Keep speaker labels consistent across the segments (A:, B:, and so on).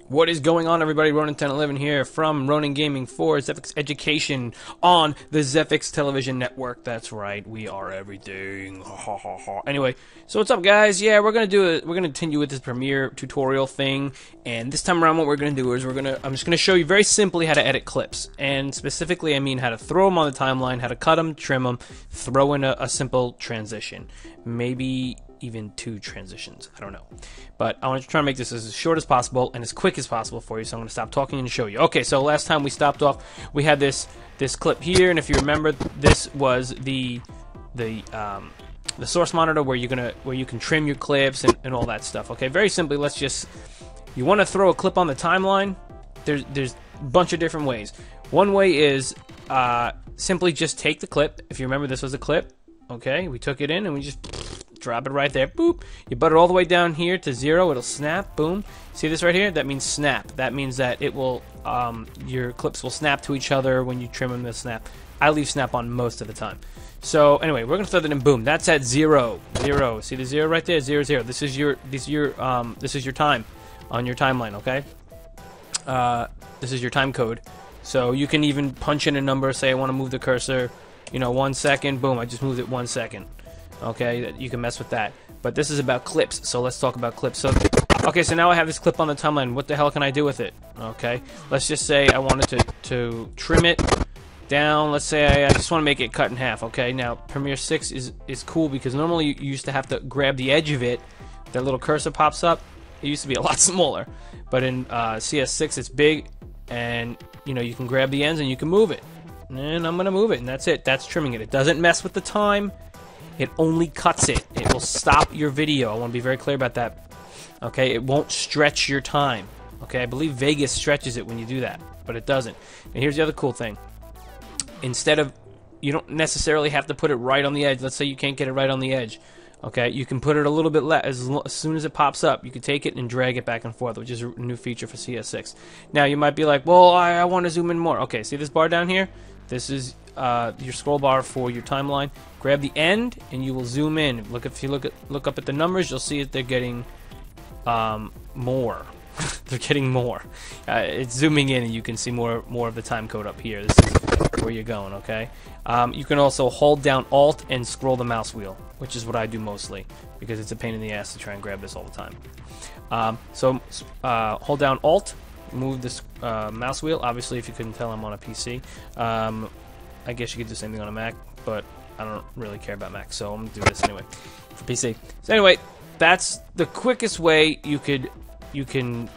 A: What is going on, everybody? Ronin1011 here from Ronin Gaming for Zephix Education on the Zephix Television Network. That's right, we are everything. Anyway, so what's up, guys? Yeah, we're gonna continue with this Premiere tutorial thing, and this time around, what we're gonna do is I'm just gonna show you very simply how to edit clips, and specifically, I mean how to throw them on the timeline, how to cut them, trim them, throw in a simple transition, maybe even 2 transitions. I don't know. But I want to try to make this as short as possible and as quick as possible for you, so I'm going to stop talking and show you. Okay, so last time we stopped off, we had this clip here, and if you remember, this was the source monitor where you can trim your clips and all that stuff. Okay, very simply, you want to throw a clip on the timeline. There's a bunch of different ways. One way is simply just take the clip. If you remember, this was a clip. Okay, we took it in and we just drop it right there. Boop. You butt it all the way down here to 0. It'll snap. Boom. See this right here? That means snap. That means that it will, your clips will snap to each other when you trim them to snap. I leave snap on most of the time. So anyway, we're gonna throw that in. Boom. That's at 0. 0. See the 0 right there? 0, 0. This is your time on your timeline. Okay. This is your time code. So you can even punch in a number. Say I want to move the cursor. 1 second. Boom. I just moved it 1 second. Okay, you can mess with that. But this is about clips, so let's talk about clips. So, okay, so now I have this clip on the timeline. What the hell can I do with it? Okay, let's just say I wanted to trim it down. Let's say I just want to make it cut in half. Okay, now Premiere 6 is cool because normally you used to have to grab the edge of it. That little cursor pops up. It used to be a lot smaller, but in CS6 it's big, and you can grab the ends and you can move it. And I'm gonna move it, and that's it. That's trimming it. It doesn't mess with the time. It only cuts it. It will stop your video. I want to be very clear about that. Okay, it won't stretch your time. Okay, I believe Vegas stretches it when you do that, but it doesn't. And here's the other cool thing. You don't necessarily have to put it right on the edge. Let's say you can't get it right on the edge. Okay, you can put it a little bit as soon as it pops up. You can take it and drag it back and forth, which is a new feature for CS6. Now, you might be like, well, I want to zoom in more. Okay, see this bar down here? This is your scroll bar for your timeline. Grab the end and you will zoom in. If you look up at the numbers, you'll see that they're getting more. They're getting more. It's zooming in and you can see more of the time code up here. This is where you're going. Okay. You can also hold down Alt and scroll the mouse wheel, which is what I do mostly because it's a pain in the ass to try and grab this all the time. So hold down Alt, move this mouse wheel. Obviously, if you couldn't tell, I'm on a PC. I guess you could do the same thing on a Mac, but I don't really care about Mac, so I'm gonna do this anyway for PC. So anyway, that's the quickest way you can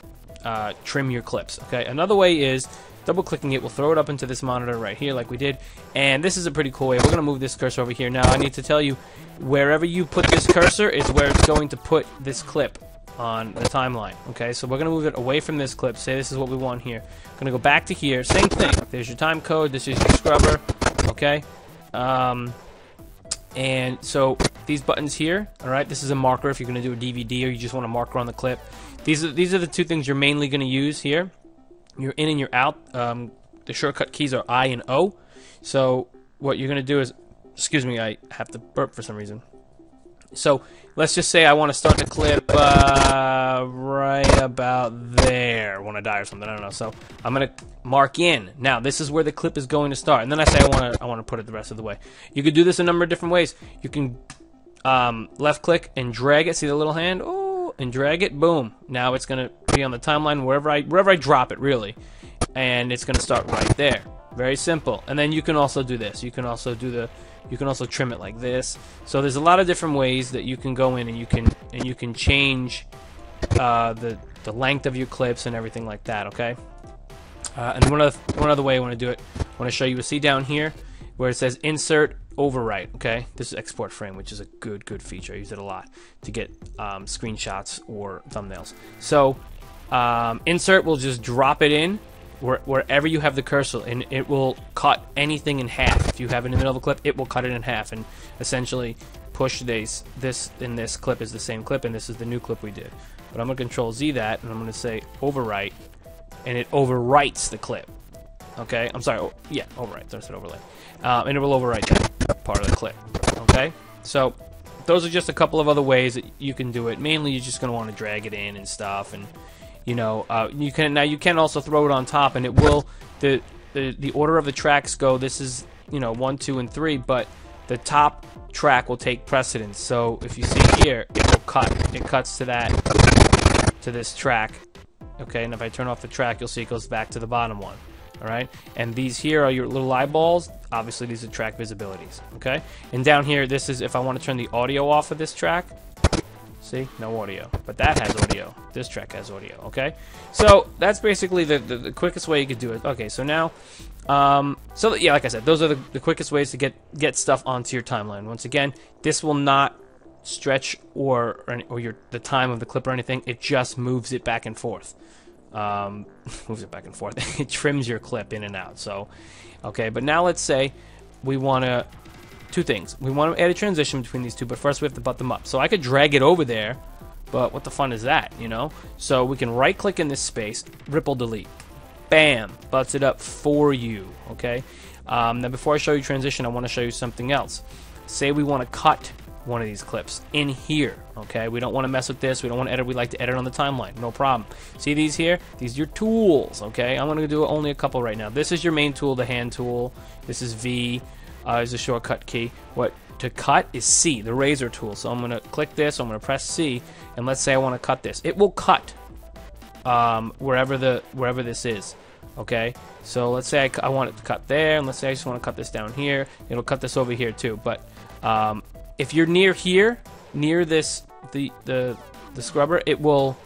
A: trim your clips. Okay, another way is double-clicking it. We'll throw it up into this monitor right here, like we did, and this is a pretty cool way. We're gonna move this cursor over here. Now, I need to tell you, wherever you put this cursor is where it's going to put this clip on the timeline. Okay, so we're gonna move it away from this clip. Say this is what we want here. Gonna go back to here. Same thing. There's your time code. This is your scrubber. Okay, and so these buttons here. All right, this is a marker if you're gonna do a DVD or you just want a marker on the clip. These are the 2 things you're mainly gonna use here. You're in and you're out. The shortcut keys are I and O. So what you're gonna do is, excuse me, I have to burp for some reason. So let's just say I want to start the clip right about there when I die or something. I don't know. So I'm gonna mark in. Now this is where the clip is going to start, and then I say I want to put it the rest of the way. You could do this a number of different ways. You can left click and drag it. See the little hand? Oh, and drag it. Boom. Now it's gonna be on the timeline wherever I drop it, really, and it's gonna start right there. Very simple. And then you can also do this. You can also trim it like this. So there's a lot of different ways that you can go in and you can change the length of your clips and everything like that. Okay. And one other way I want to do it, I want to show you. See down here where it says Insert Overwrite. Okay. This is Export Frame, which is a good feature. I use it a lot to get screenshots or thumbnails. So Insert will just drop it in wherever you have the cursor, and it will cut anything in half. If you have it in the middle of a clip, it will cut it in half and essentially push this in this clip is the same clip, and this is the new clip we did. But I'm going to Control Z that, and I'm going to say overwrite, and it overwrites the clip. Okay, I'm sorry. Oh, yeah, overwrite. I said overlay, and it will overwrite that part of the clip. Okay, so those are just a couple of other ways that you can do it. Mainly, you're just going to want to drag it in and stuff, and you know, you can also throw it on top, and it will, the order of the tracks go, this is, you know, 1, 2, and 3, but the top track will take precedence. So if you see here, it will cut. It cuts to this track. Okay, and if I turn off the track, you'll see it goes back to the bottom one. All right, and these here are your little eyeballs. Obviously, these are track visibilities. Okay, and down here, this is if I want to turn the audio off of this track. See, no audio, but that has audio. This track has audio. Okay, so that's basically the quickest way you could do it. Okay, so now, so yeah, like I said, those are the quickest ways to get stuff onto your timeline. Once again, this will not stretch or the time of the clip or anything. It just moves it back and forth. Moves it back and forth. It trims your clip in and out. So, okay, but now let's say we want to. Two things. We want to add a transition between these two, but first we have to butt them up. So I could drag it over there, but what the fun is that, you know? So we can right-click in this space, ripple delete. Bam! Butts it up for you, okay? Now before I show you transition, I want to show you something else. Say we want to cut one of these clips in here, okay? We don't want to mess with this. We don't want to edit. We like to edit on the timeline. No problem. See these here? These are your tools, okay? I'm going to do only a couple right now. This is your main tool, the hand tool. This is V. Is a shortcut key. What to cut is C, the razor tool. So I'm going to click this, I'm going to press C, and let's say I want to cut this. It will cut wherever this is. Okay, so let's say I want it to cut there, and let's say I just want to cut this down here. It'll cut this over here too. But if you're near here, near this the scrubber, it will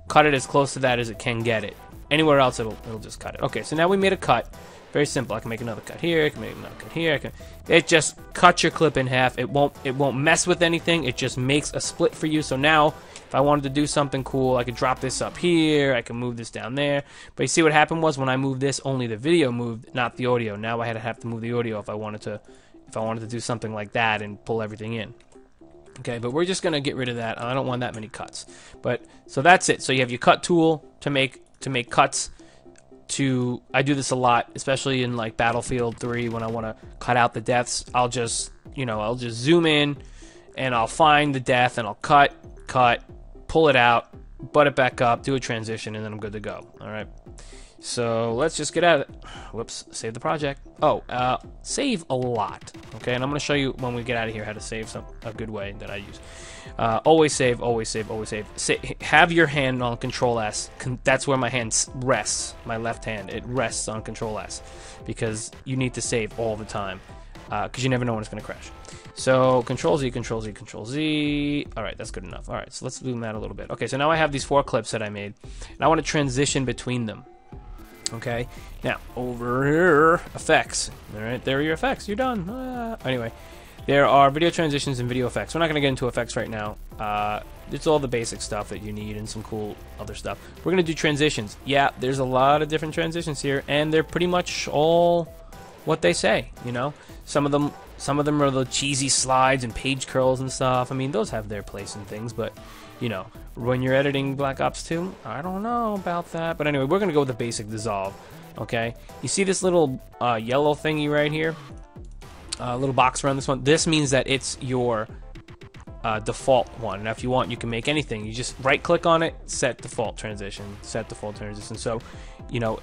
A: cut it as close to that as it can get it. Anywhere else, it'll just cut it. Okay, so now we made a cut. Very simple. I can make another cut here. I can make another cut here. It just cuts your clip in half. It won't mess with anything. It just makes a split for you. So now, if I wanted to do something cool, I could drop this up here. I can move this down there. But you see what happened was when I moved this, only the video moved, not the audio. Now I had to have to move the audio if I wanted to do something like that and pull everything in. Okay, but we're just gonna get rid of that. I don't want that many cuts. But so that's it. So you have your cut tool to make cuts. I do this a lot, especially in like Battlefield 3 when I want to cut out the deaths. I'll just zoom in and I'll find the death and I'll cut, pull it out, butt it back up, do a transition, and then I'm good to go. All right. So let's just get at it. Whoops, save the project. Oh, save a lot. Okay, and I'm going to show you when we get out of here how to save a good way that I use. Always save, always save, always save. Have your hand on Control S. That's where my hand rests. My left hand, it rests on Control S because you need to save all the time because you never know when it's going to crash. So Control Z, Control Z, Control Z. All right, that's good enough. All right, so let's zoom that a little bit. Okay, so now I have these 4 clips that I made, and I want to transition between them. Okay, now over here, effects. All right, there are your effects. You're done. Anyway, there are video transitions and video effects. We're not going to get into effects right now. It's all the basic stuff that you need and some cool other stuff. We're going to do transitions. Yeah, there's a lot of different transitions here, and they're pretty much all what they say. You know, some of them are the cheesy slides and page curls and stuff. I mean, those have their place and things, but you know, when you're editing Black Ops 2, I don't know about that. But anyway, we're going to go with the basic dissolve, okay? You see this little yellow thingy right here? Little box around this one? This means that it's your default one. Now, if you want, you can make anything. You just right-click on it, set default transition, set default transition. So, you know,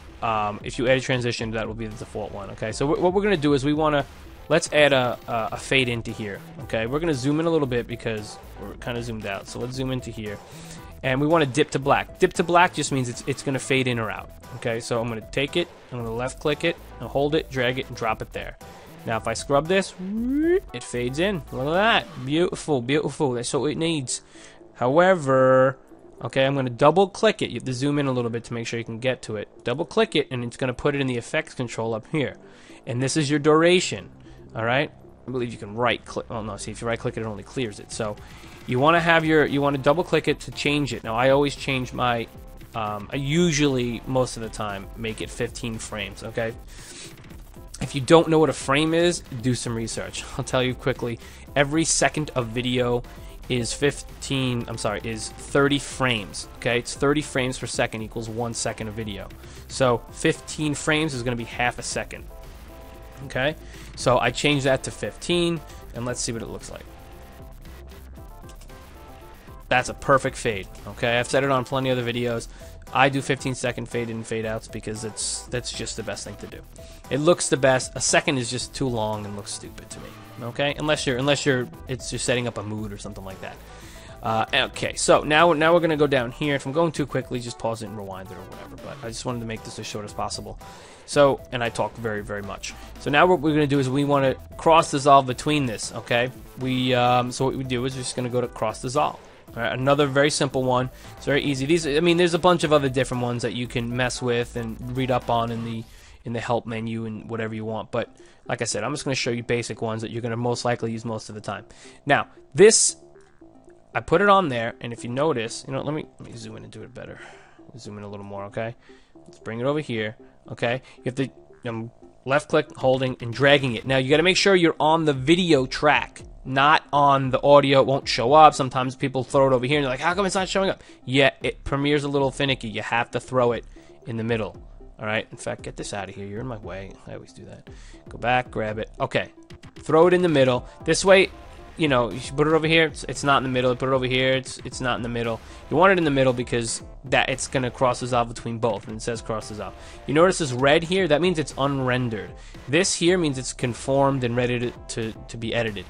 A: if you add a transition, that will be the default one, okay? So what we're going to do is we want to, let's add a fade into here, okay? We're going to zoom in a little bit because we're kind of zoomed out. So let's zoom into here. And we want to dip to black. Dip to black just means it's going to fade in or out, okay? So I'm going to take it, I'm going to left-click it, and hold it, drag it, and drop it there. Now if I scrub this, it fades in. Look at that. Beautiful, beautiful. That's what it needs. However, okay, I'm going to double-click it. You have to zoom in a little bit to make sure you can get to it. Double-click it, and it's going to put it in the effects control up here. And this is your duration. All right, I believe you can right-click. Oh no, see, if you right-click it, it only clears it. So you want to have you want to double-click it to change it. Now I always change my, I usually most of the time make it 15 frames. Okay, if you don't know what a frame is, do some research. I'll tell you quickly. Every second of video is 30 frames. Okay, it's 30 frames per second equals 1 second of video. So 15 frames is going to be half a second. Okay, so I changed that to 15, and let's see what it looks like. That's a perfect fade. Okay, I've said it on plenty of other videos. I do 15-second fade in and fade outs because that's just the best thing to do. It looks the best. A second is just too long and looks stupid to me. Okay, unless you're setting up a mood or something like that. Okay, so now we're gonna go down here. If I'm going too quickly, just pause it and rewind it or whatever. But I just wanted to make this as short as possible. So, and I talk very, very much. So now what we're gonna do is we want to cross dissolve between this. Okay, so what we do is we're just gonna go to cross dissolve. All right, another very simple one. It's very easy. There's a bunch of other different ones that you can mess with and read up on in the help menu and whatever you want. But like I said, I'm just going to show you basic ones that you're going to most likely use most of the time. Now, this, I put it on there, and if you notice, let me zoom in and do it better. Zoom in a little more, okay? Let's bring it over here, okay? You have to left click, holding, and dragging it. Now, you got to make sure you're on the video track, not on the audio. It won't show up. Sometimes people throw it over here, and they're like, how come it's not showing up? Yeah, Premiere's a little finicky. You have to throw it in the middle. All right, in fact, get this out of here. You're in my way. I always do that. Go back, grab it. Okay, throw it in the middle. This way, you should put it over here. It's not in the middle. Put it over here. It's not in the middle. You want it in the middle because it's going to cross dissolve between both, and it says cross dissolve. You notice this red here? That means it's unrendered. This here means it's conformed and ready to be edited.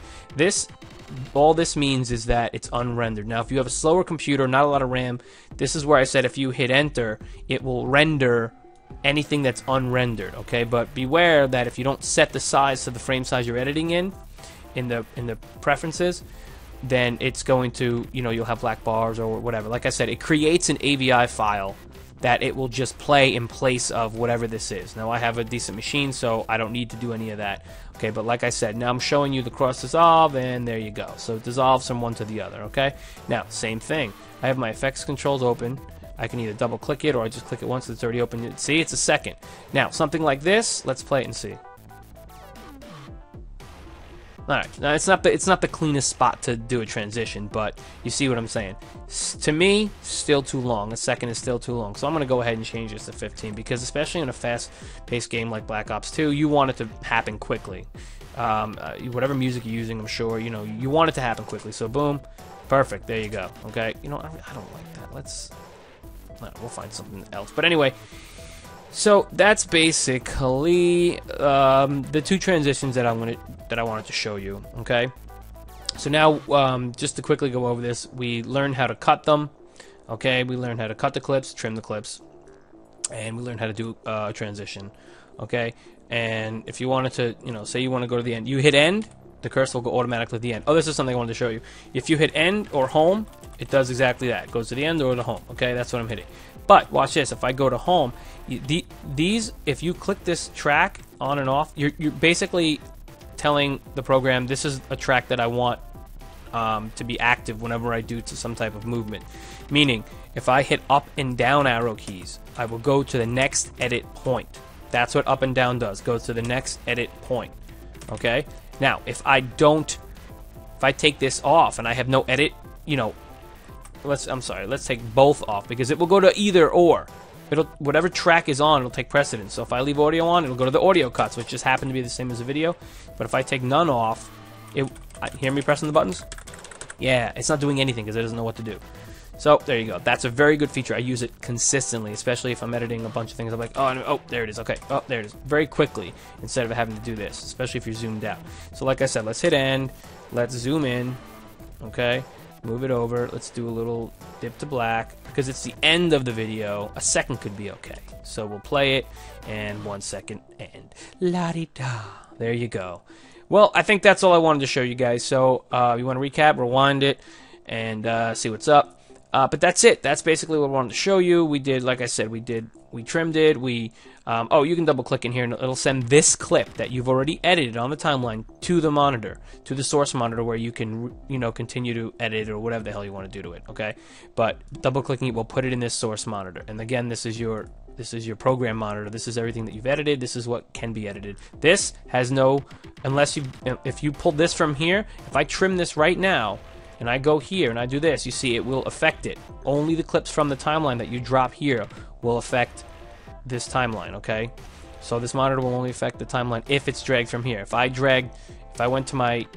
A: All this means is that it's unrendered. Now, if you have a slower computer, not a lot of RAM, this is where I said if you hit enter, it will render anything that's unrendered, okay? But beware that if you don't set the size to the frame size you're editing in the preferences, then it's going to, you'll have black bars or whatever. Like I said, it creates an AVI file that it will just play in place of whatever this is. Now, I have a decent machine, so I don't need to do any of that, okay? But like I said, now I'm showing you the cross dissolve, and there you go. So it dissolves from one to the other, okay? Now, same thing. I have my effects controls open. I can either double click it or I just click it once it's already open. See, it's a second. Now, something like this, let's play it and see. Alright, now it's not the cleanest spot to do a transition, but you see what I'm saying. To me, still too long. A second is still too long. So I'm going to go ahead and change this to 15 because especially in a fast-paced game like Black Ops 2, you want it to happen quickly. Whatever music you're using, I'm sure, you want it to happen quickly. So boom, perfect, there you go. Okay, I don't like that. We'll find something else. But anyway, so that's basically the two transitions that I wanted to show you. Okay, so now just to quickly go over this, we learned how to cut them. Okay, we learned how to cut the clips, trim the clips, and we learned how to do a transition. Okay, and if you wanted to, say you want to go to the end, you hit end, the cursor will go automatically to the end. Oh, this is something I wanted to show you. If you hit end or home, it does exactly that. It goes to the end or the home. Okay, that's what I'm hitting. But watch this. If I go to home, if you click this track on and off, you're basically telling the program this is a track that I want to be active whenever I do some type of movement. Meaning, if I hit up and down arrow keys, I will go to the next edit point. That's what up and down does. Goes to the next edit point. Okay. Now, if I take this off and I have no edit, let's take both off because it will go to either or. Whatever track is on, it'll take precedence. So if I leave audio on, it'll go to the audio cuts, which just happen to be the same as the video. But if I take none off, hear me pressing the buttons? Yeah, it's not doing anything because it doesn't know what to do. So there you go. That's a very good feature. I use it consistently, especially if I'm editing a bunch of things. I'm like, oh, there it is. Okay, oh, there it is. Very quickly instead of having to do this, especially if you're zoomed out. So like I said, let's hit end. Let's zoom in. Okay, move it over. Let's do a little dip to black because it's the end of the video. A second could be okay. So we'll play it and 1 second and la-di-da. There you go. Well, I think that's all I wanted to show you guys. So you want to recap, rewind it, and see what's up. But that's it. That's basically what I wanted to show you. We did, like I said, we trimmed it. Oh, you can double click in here and it'll send this clip that you've already edited on the timeline to the monitor, to the source monitor where you can, continue to edit or whatever the hell you want to do to it. Okay, but double clicking it will put it in this source monitor. And again, this is your program monitor. This is everything that you've edited. This is what can be edited. This has no, if you pull this from here, if I trim this right now, and I go here and I do this, you see it will affect it. Only the clips from the timeline that you drop here will affect this timeline, okay? So this monitor will only affect the timeline if it's dragged from here. If I went to my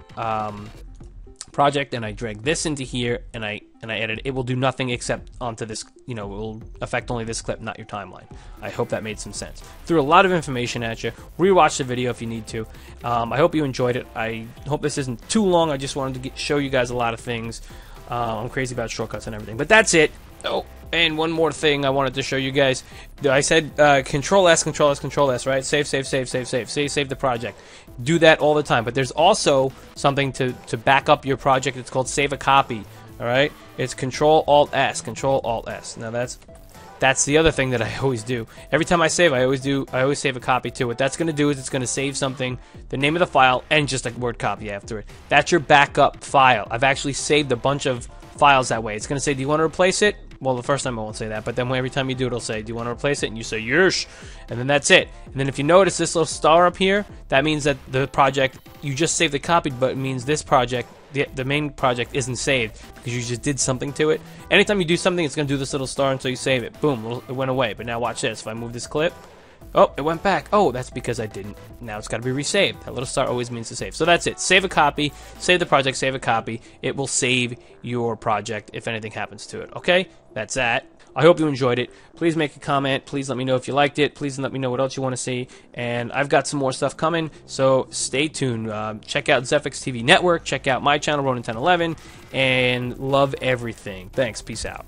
A: project and I drag this into here and I and I edit it, it will do nothing except onto this, you know, it will affect only this clip, not your timeline. I hope that made some sense. Threw a lot of information at you. Rewatch the video if you need to. I hope you enjoyed it. I hope this isn't too long. I just wanted to show you guys a lot of things. I'm crazy about shortcuts and everything, but that's it. Oh, and one more thing I wanted to show you guys. I said Control S, Control S, Control S, right? Save, save, save, save, save. Save the project. Do that all the time. But there's also something to back up your project. It's called Save a Copy. All right? It's Control Alt S, Control Alt S. Now that's the other thing that I always do. Every time I save, I always save a copy too. What that's going to do is it's going to save something, the name of the file, and just a word copy after it. That's your backup file. I've actually saved a bunch of files that way. It's going to say, do you want to replace it? Well, the first time I won't say that, but then every time you do it, it'll say, do you want to replace it? And you say, yes. And then that's it. And then if you notice this little star up here, that means that the project, you just saved the copy, but it means this project, the main project, isn't saved because you just did something to it. Anytime you do something, it's going to do this little star until you save it. Boom, it went away. But now watch this. If I move this clip, oh, it went back. Oh, that's because I didn't. Now it's got to be resaved. That little star always means to save. So that's it. Save a copy. Save the project. Save a copy. It will save your project if anything happens to it. Okay? That's that. I hope you enjoyed it. Please make a comment. Please let me know if you liked it. Please let me know what else you want to see. And I've got some more stuff coming, so stay tuned. Check out Zephix TV Network. Check out my channel, Ronin1011. And love everything. Thanks. Peace out.